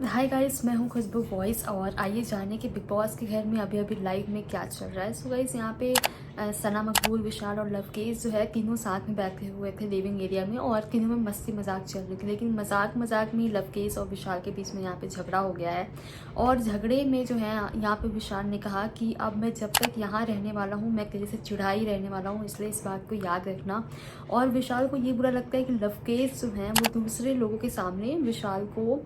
Hi guys, मैं हूँ खुशबू voice और आइए जाने कि बिग बॉस के घर में अभी अभी लाइव में क्या चल रहा है। सो गाइस, यहाँ पे सना मकबूल, विशाल और लवकेश जो है तीनों साथ में बैठे हुए थे लिविंग एरिया में और तीनों में मस्ती मजाक चल रही थी। लेकिन मजाक मजाक में ही लवकेश और विशाल के बीच में यहाँ पे झगड़ा हो गया है। और झगड़े में जो है यहाँ पे विशाल ने कहा कि अब मैं जब तक यहाँ रहने वाला हूँ मैं तेरे से चिढ़ा ही रहने वाला हूँ, इसलिए इस बात को याद रखना। और विशाल को ये बुरा लगता है कि लवकेश जो है वो दूसरे लोगों के सामने विशाल को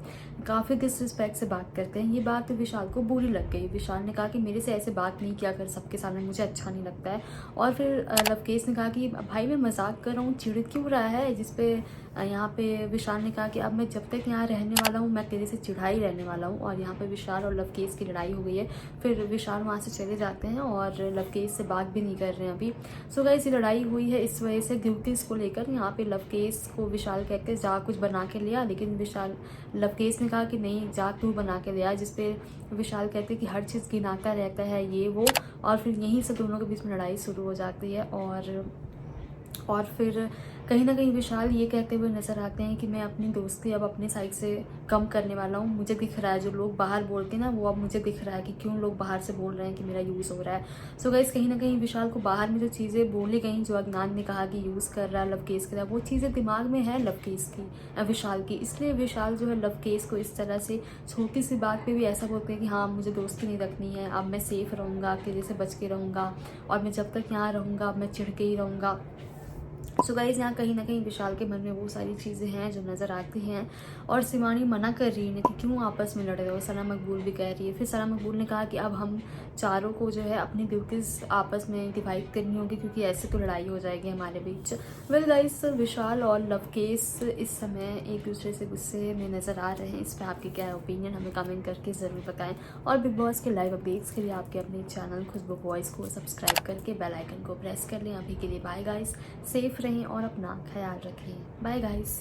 काफ़ी डिसरिस्पेक्ट से बात करते हैं। ये बात विशाल को बुरी लग गई। विशाल ने कहा कि मेरे से ऐसे बात नहीं किया कर सबके सामने, मुझे अच्छा नहीं लगता है। और फिर लवकेश ने कहा कि भाई मैं मजाक कर रहा हूँ, चिढ़ क्यों रहा है। जिसपे यहाँ पे विशाल ने कहा कि अब मैं जब तक यहाँ रहने वाला हूँ मैं तेरे से चिढ़ा ही रहने वाला हूँ। और यहाँ पे विशाल और लवकेश की लड़ाई हो गई है। फिर विशाल वहाँ से चले जाते हैं और लवकेश से बात भी नहीं कर रहे हैं अभी। सो गाइस, ये लड़ाई हुई है इस वजह से ड्यूटीज को लेकर। यहाँ पे लवकेश को विशाल कहते जा कुछ बना के लिया, लेकिन विशाल लवकेश ने कहा कि नहीं जा तू बना के लिया। जिसपे विशाल कहते कि हर चीज़ गिनाता रहता है ये वो। और फिर यहीं से दोनों के बीच में लड़ाई शुरू हो जाती है। और फिर कहीं ना कहीं विशाल ये कहते हुए नजर आते हैं कि मैं अपनी दोस्ती अब अपने साइड से कम करने वाला हूँ। मुझे दिख रहा है जो लोग बाहर बोलते हैं ना, वो अब मुझे दिख रहा है कि क्यों लोग बाहर से बोल रहे हैं कि मेरा यूज़ हो रहा है। सो गाइस, कहीं ना कहीं विशाल को बाहर में जो चीज़ें बोली गई, जो अज्ञान ने कहा कि यूज़ कर रहा है लवकेश के लिए, वो चीज़ें दिमाग में है लवकेश की, विशाल की। इसलिए विशाल जो है लवकेश को इस तरह से छोटी सी बात पे भी ऐसा बोलते हैं कि हाँ मुझे दोस्ती नहीं रखनी है, अब मैं सेफ रहूँगा, तेरे से बच के रहूँगा और मैं जब तक यहाँ रहूँगा अब मैं चिढ़ के ही रहूँगा। सो गाइज, यहाँ कहीं ना कहीं विशाल के मन में वो सारी चीज़ें हैं जो नज़र आती हैं। और शिवानी मना कर रही है कि क्यों आपस में लड़ रहे हो। सना मकबूल भी कह रही है। फिर सना मकबूल ने कहा कि अब हम चारों को जो है अपनी ड्यूटीज आपस में डिवाइड करनी होगी, क्योंकि ऐसे तो लड़ाई हो जाएगी हमारे बीच। वेल गाइस, विशाल और लवकेश इस समय एक दूसरे से गुस्से में नज़र आ रहे हैं। इस पर आपके क्या ओपिनियन हमें कमेंट करके ज़रूर बताएं। और बिग बॉस के लाइव अपडेट्स के लिए आपके अपने चैनल खुशबू वॉइस को सब्सक्राइब करके बेल आइकन को प्रेस कर लें। अभी के लिए बाय गाइस, सेफ रहें और अपना ख्याल रखें। Bye guys.